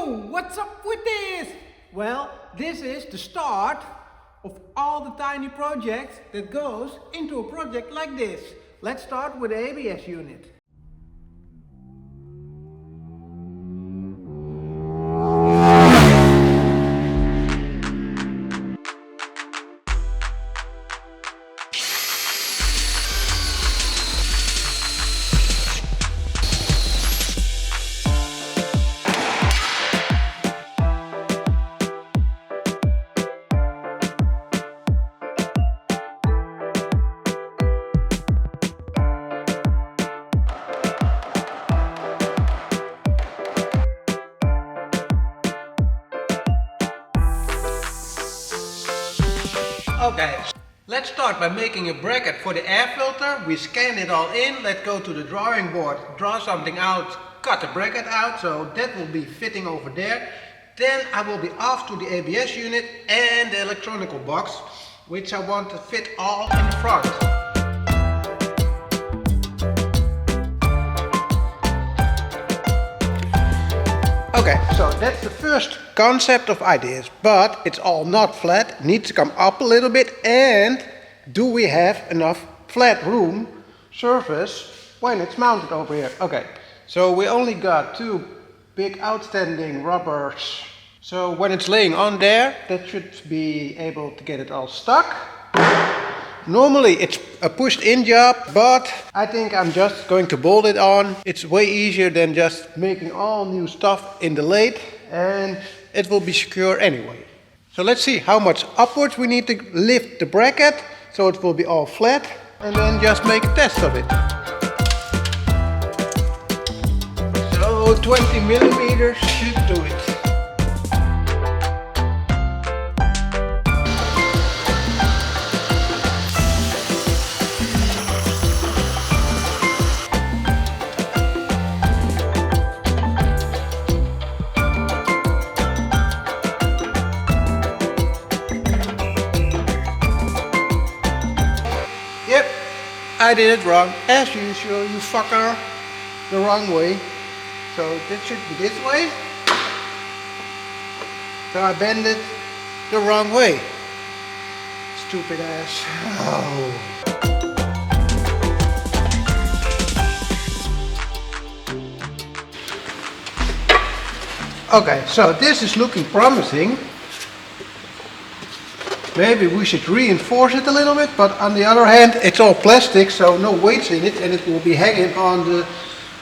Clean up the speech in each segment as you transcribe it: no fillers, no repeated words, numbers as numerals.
Yo, what's up with this? Well, this is the start of all the tiny projects that goes into a project like this. Let's start with the ABS unit. Okay, let's start by making a bracket for the air filter. We scan it all in, let's go to the drawing board, draw something out, cut the bracket out, so that will be fitting over there. Then I will be off to the ABS unit and the electronical box, which I want to fit all in front. Okay, so that's the first concept of ideas, but it's all not flat, it needs to come up a little bit. And do we have enough flat room surface when it's mounted over here? Okay, so we only got two big outstanding rubbers, so when it's laying on there, that should be able to get it all stuck. Normally it's a pushed in job, but I think I'm just going to bolt it on. It's way easier than just making all new stuff in the lathe, and it will be secure anyway. So let's see how much upwards we need to lift the bracket so it will be all flat, and then just make a test of it. So 20 millimeters should do it. I did it wrong, as usual, you fucker, the wrong way. So this should be this way. So I bend it the wrong way. Stupid ass. Oh. Okay, so this is looking promising. Maybe we should reinforce it a little bit, but on the other hand, it's all plastic, so no weights in it, and it will be hanging on the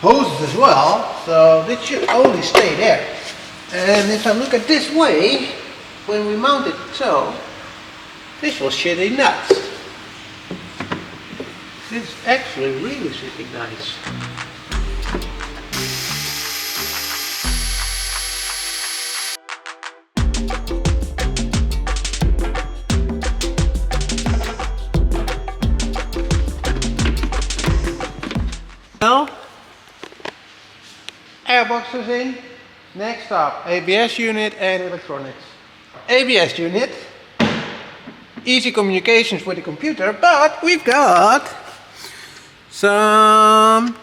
hoses as well, so this should only stay there. And if I look at this way, when we mount it so, this will shitty nuts. This is actually really sitting nice. Now, airbox is in. Next up, ABS unit and electronics. ABS unit, easy communications with the computer, but we've got some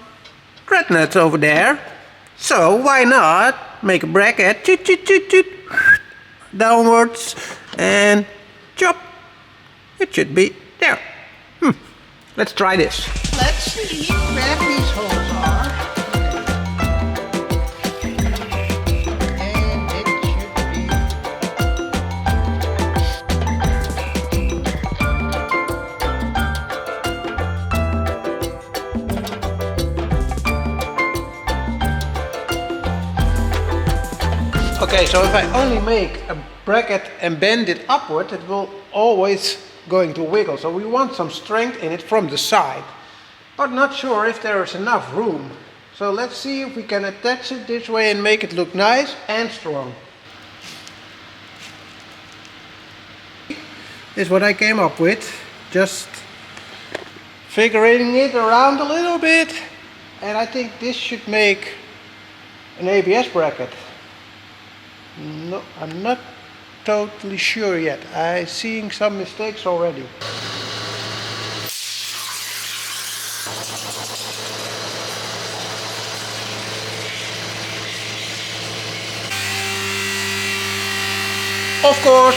thread nuts over there. So why not make a bracket, toot, toot, toot, toot, downwards, and chop. It should be there. Let's try this. Let's see where these holes are. And it should be. Okay, so if I only make a bracket and bend it upward, it will always going to wiggle. So we want some strength in it from the side, but not sure if there is enough room. So let's see if we can attach it this way and make it look nice and strong. This is what I came up with, just figuring it around a little bit, and I think this should make an ABS bracket. No, I'm not totally sure yet. I'm seeing some mistakes already. Of course,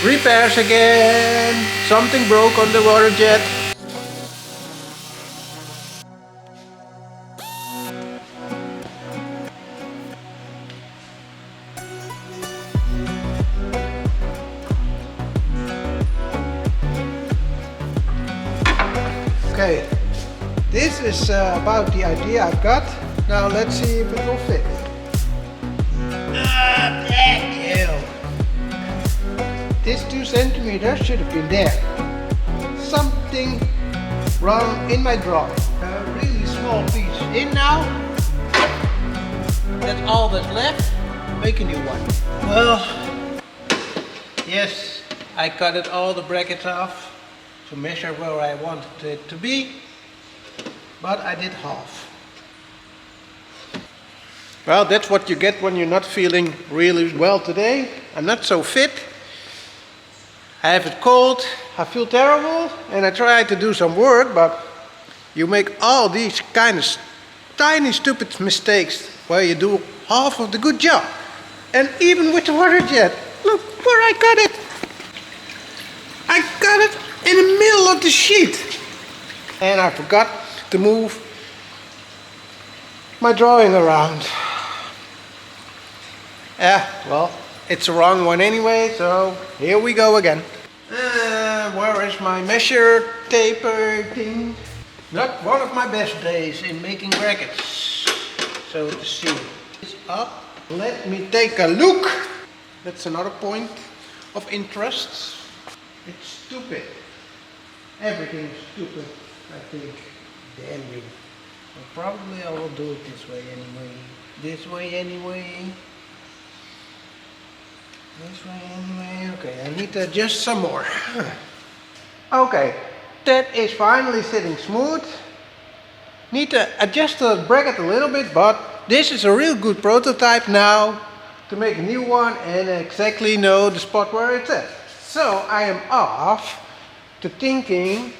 repairs again. Something broke on the water jet. Okay, this is about the idea I've got. Now let's see if it will fit. Thank you. This 2 centimeters should have been there. Something wrong in my drawing. A really small piece in now. That's all that's left. Make a new one. Well, yes, I cut it all the brackets off to measure where I wanted it to be, but I did half. Well, that's what you get when you're not feeling really well today. I'm not so fit. I have it cold, I feel terrible, and I try to do some work, but you make all these kind of tiny stupid mistakes where you do half of the good job. And even with the water jet, look where I got it. I got it in the middle of the sheet. And I forgot to move my drawing around. Yeah, well, it's the wrong one anyway, so here we go again. Where is my measure taper thing? Not one of my best days in making brackets. So to see this up, let me take a look. That's another point of interest. It's stupid. Everything is stupid, I think. Damn you. Well, probably I will do it this way anyway. This way anyway. This way anyway. Okay, I need to adjust some more. Okay, that is finally sitting smooth. Need to adjust the bracket a little bit, but this is a real good prototype now to make a new one and exactly know the spot where it's at. So I am off to thinking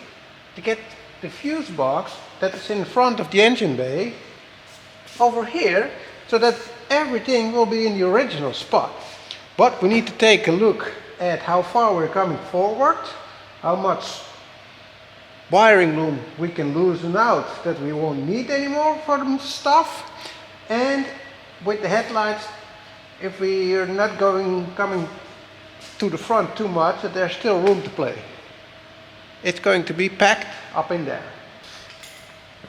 to get the fuse box that is in front of the engine bay over here so that everything will be in the original spot. But we need to take a look at how far we're coming forward, how much wiring loom we can loosen out that we won't need anymore for the stuff, and with the headlights, if we are not coming to the front too much, that there's still room to play. It's going to be packed up in there.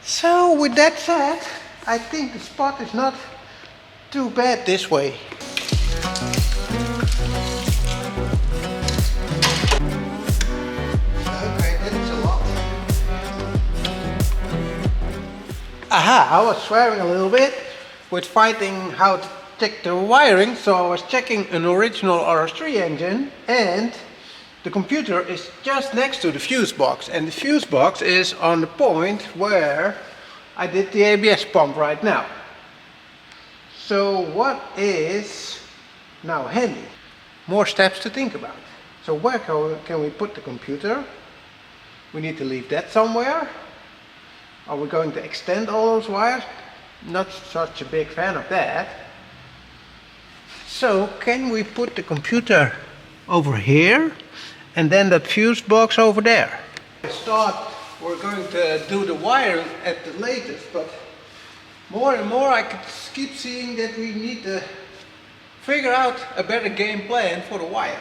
So with that said, I think the spot is not too bad this way. Okay, that is a lot. Aha, I was swearing a little bit with fighting how to check the wiring, so I was checking an original RS3 engine, and the computer is just next to the fuse box, and the fuse box is on the point where I did the ABS pump right now. So what is now handy? More steps to think about. So where can we put the computer? We need to leave that somewhere. Are we going to extend all those wires? Not such a big fan of that. So can we put the computer over here and then that fuse box over there? I thought we're going to do the wiring at the latest, but more and more I could keep seeing that we need to figure out a better game plan for the wires.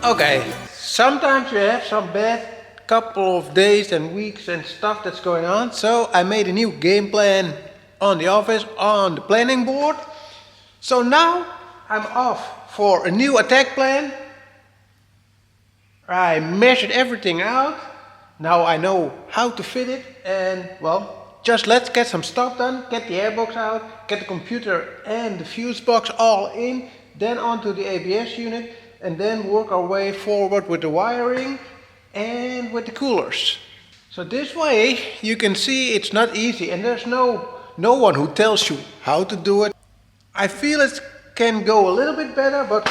Okay, sometimes you have some bad couple of days and weeks and stuff that's going on, so I made a new game plan on the office, on the planning board. So now I'm off for a new attack plan. I measured everything out. Now I know how to fit it, and well, just let's get some stuff done, get the airbox out, get the computer and the fuse box all in, then onto the ABS unit, and then work our way forward with the wiring and with the coolers. So this way you can see it's not easy, and there's no one who tells you how to do it. I feel it can go a little bit better, but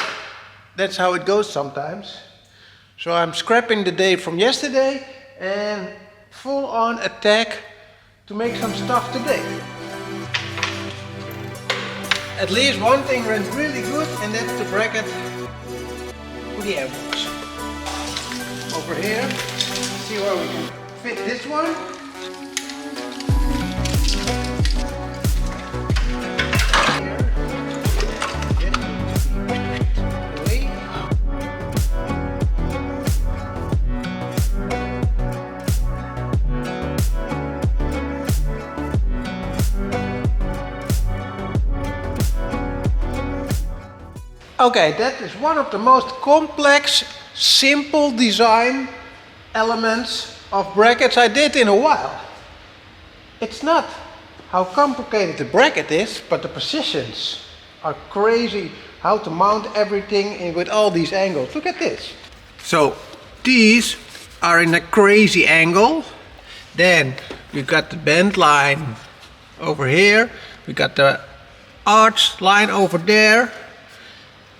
That's how it goes sometimes. So I'm scrapping the day from yesterday and full on attack to make some stuff today. At least one thing runs really good, and that's the bracket for the airbox. Over here, see where we can fit this one. Okay, that is one of the most complex, simple design elements of brackets I did in a while. It's not how complicated the bracket is, but the positions are crazy. How to mount everything with all these angles. Look at this. So these are in a crazy angle. Then we've got the bend line over here. We got the arch line over there.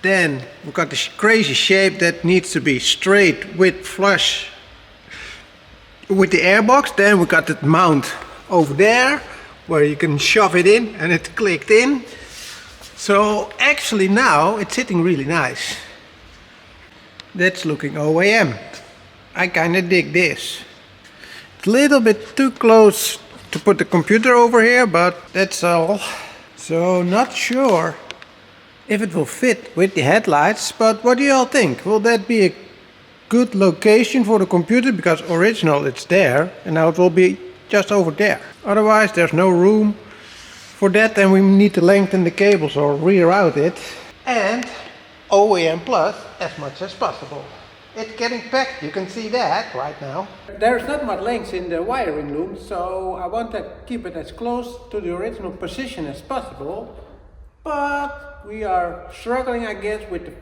Then we've got this crazy shape that needs to be straight with flush with the airbox. Then we got the mount over there where you can shove it in and it clicked in. So actually now it's sitting really nice. That's looking OEM. I kind of dig this. It's a little bit too close to put the computer over here, but that's all. So not sure if it will fit with the headlights, but what do you all think? Will that be a good location for the computer? Because original it's there and now it will be just over there. Otherwise there's no room for that, and we need to lengthen the cables or reroute it. And OEM plus as much as possible. It's getting packed, you can see that right now. There's not much length in the wiring loom, so I want to keep it as close to the original position as possible. But we are struggling, I guess, with the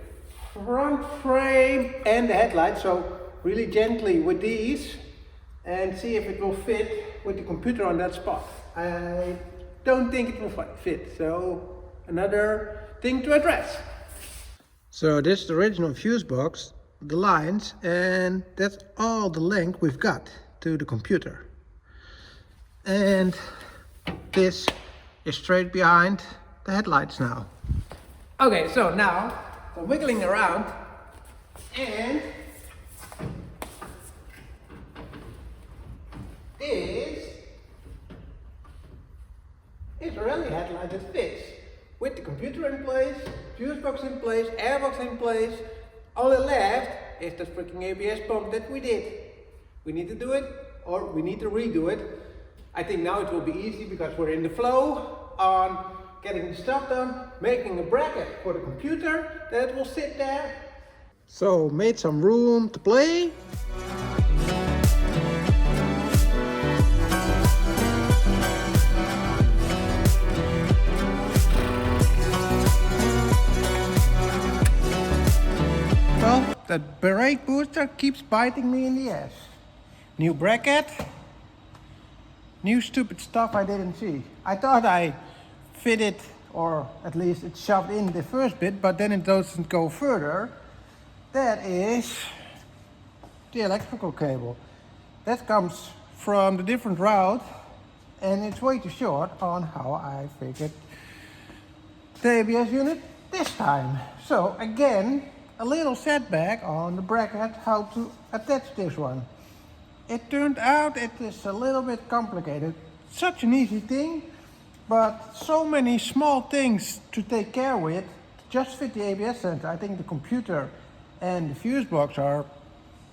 front frame and the headlights, so really gently with these and see if it will fit with the computer on that spot. I don't think it will fit, so another thing to address. So this is the original fuse box, the lines, and that's all the length we've got to the computer. And this is straight behind the headlights now. Okay, so now I'm wiggling around and this is a Rallye headlight that fits with the computer in place, fuse box in place, airbox in place. All that left is the freaking ABS pump that we did. We need to do it, or we need to redo it. I think now it will be easy because we're in the flow on getting the stuff done, making a bracket for the computer that will sit there. So made some room to play. Well, that brake booster keeps biting me in the ass. New bracket, new stupid stuff I didn't see. I thought I fit it, or at least it's shoved in the first bit, but then it doesn't go further. That is the electrical cable. That comes from the different route, and it's way too short on how I figured the ABS unit this time. So again, a little setback on the bracket, how to attach this one. It turned out it is a little bit complicated. Such an easy thing, but so many small things to take care with to just fit the ABS sensor. I think the computer and the fuse box are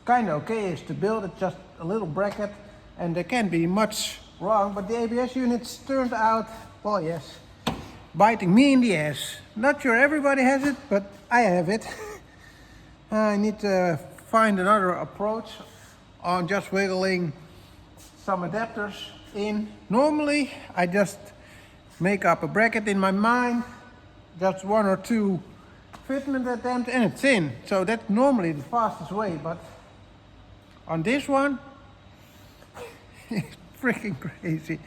kind of okay to build. It's just a little bracket and there can't be much wrong, but the ABS units turned out, well, yes, biting me in the ass. Not sure everybody has it, but I have it. I need to find another approach on just wiggling some adapters in. Normally I just make up a bracket in my mind, just one or two fitment attempts and it's in. So that's normally the fastest way, but on this one it's freaking crazy.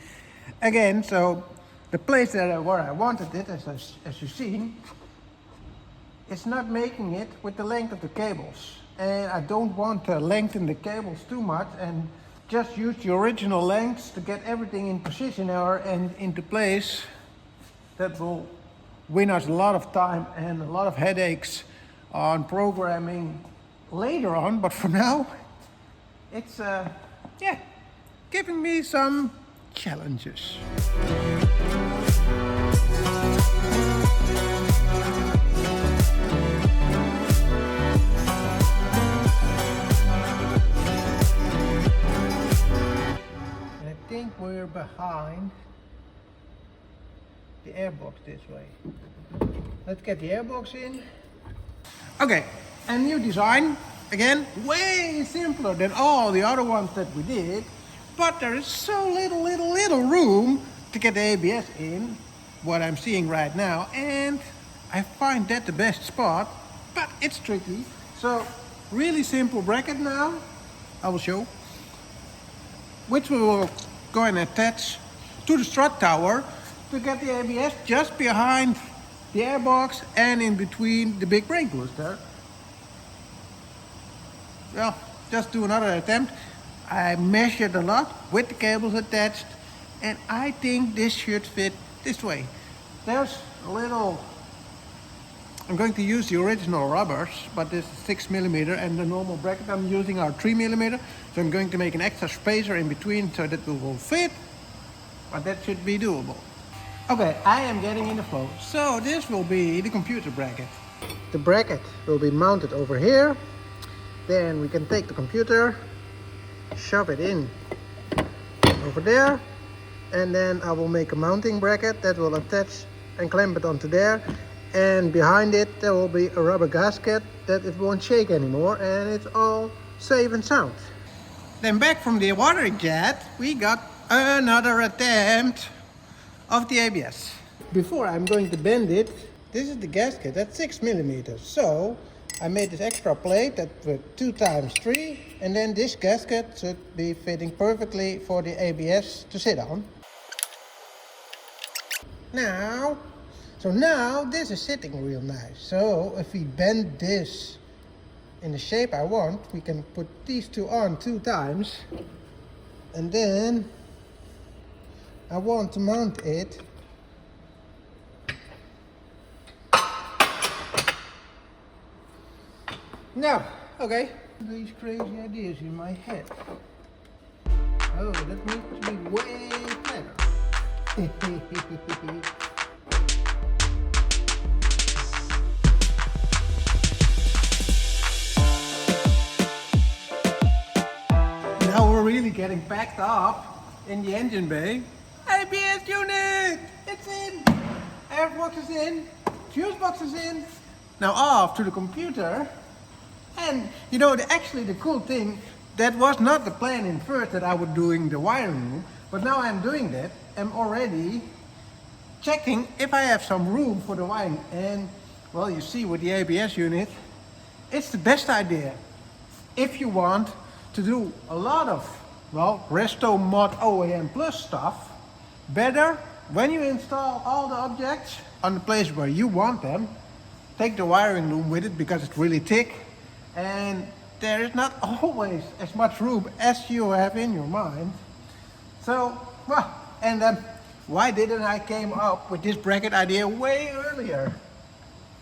Again, so the place where I wanted it, as you see, it's not making it with the length of the cables. And I don't want to lengthen the cables too much and just use the original lengths to get everything in position and into place. That will win us a lot of time and a lot of headaches on programming later on, but for now it's yeah, giving me some challenges. I think we're behind the airbox this way. Let's get the airbox in. Okay, and new design. Again, way simpler than all the other ones that we did. But there is so little room to get the ABS in, what I'm seeing right now. And I find that the best spot, but it's tricky. So, really simple bracket now. I will show. Which we will go and attach to the strut tower to get the ABS just behind the airbox and in between the big brake booster. Well, just do another attempt. I measured a lot with the cables attached, and I think this should fit this way. There's a little, I'm going to use the original rubbers, but this is 6mm and the normal bracket I'm using are 3mm. So I'm going to make an extra spacer in between so that it will fit, but that should be doable. Okay, I am getting in the flow. So this will be the computer bracket. The bracket will be mounted over here. Then we can take the computer, shove it in over there, and then I will make a mounting bracket that will attach and clamp it onto there. And behind it there will be a rubber gasket that it won't shake anymore, and it's all safe and sound. Then back from the water jet, we got another attempt of the ABS. Before I'm going to bend it, this is the gasket, that's 6mm. So I made this extra plate that with 2x3, and then this gasket should be fitting perfectly for the ABS to sit on. Now this is sitting real nice. So if we bend this in the shape I want, we can put these two on 2 times, and then I want to mount it now. Okay, these crazy ideas in my head. Oh, that needs to be way better. Now we're really getting packed up in the engine bay. ABS unit! It's in! Airbox is in, fuse box is in. Now off to the computer. And you know, actually the cool thing, that was not the plan in first that I was doing the wiring room, but now I'm doing that. I'm already checking if I have some room for the wiring. And well, you see with the ABS unit, it's the best idea. If you want to do a lot of, well, Resto Mod OEM Plus stuff, better when you install all the objects on the place where you want them, take the wiring loom with it because it's really thick and there is not always as much room as you have in your mind. So, well, and why didn't I came up with this bracket idea way earlier?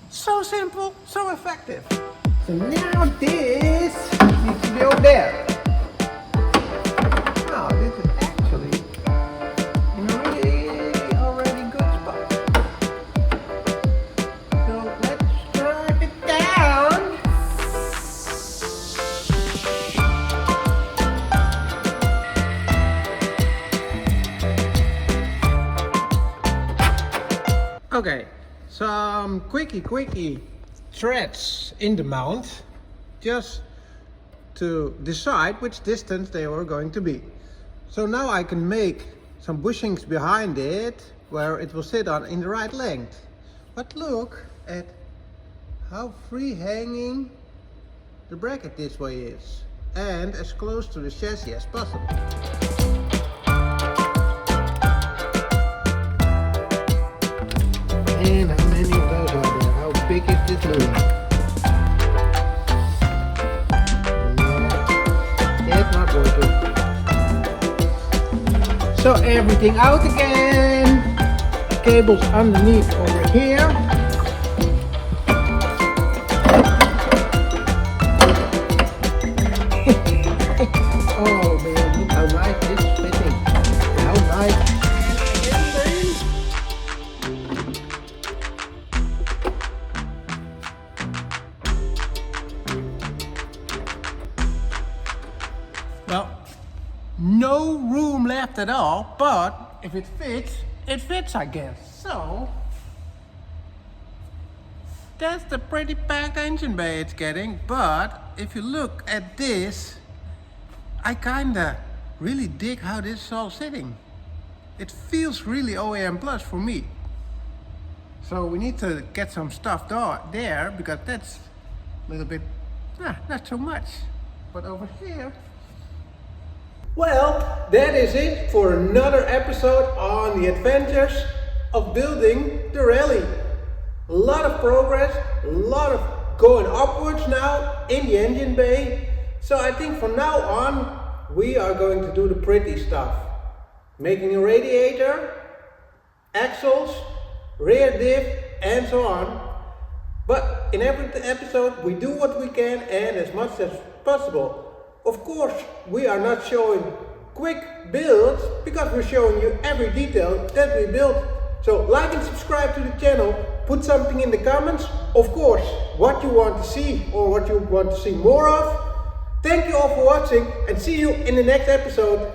So simple, so effective. So now this needs to be over there. Now this is actually in a really already good spot. So let's drive it down. Okay, some quickie threads in the mount, just to decide which distance they were going to be. So now I can make some bushings behind it where it will sit on in the right length. But look at how free hanging the bracket this way is, and as close to the chassis as possible. And how many of those are there? How big is this fluid. It's not working. So everything out again. Cables underneath over here. Oh man, look how nice this is fitting. How nice. Well, no room left at all, but if it fits I guess. So, that's the pretty packed engine bay it's getting, but if you look at this, I kinda really dig how this is all sitting. It feels really OEM plus for me. So we need to get some stuff there because that's a little bit, not so much. But over here. Well, that is it for another episode on the adventures of building the Rallye. A lot of progress, a lot of going upwards now in the engine bay. So I think from now on we are going to do the pretty stuff. Making a radiator, axles, rear diff and so on. But in every episode we do what we can and as much as possible. Of course we are not showing quick builds because we're showing you every detail that we built. So like and subscribe to the channel, put something in the comments, of course, what you want to see or what you want to see more of. Thank you all for watching and see you in the next episode.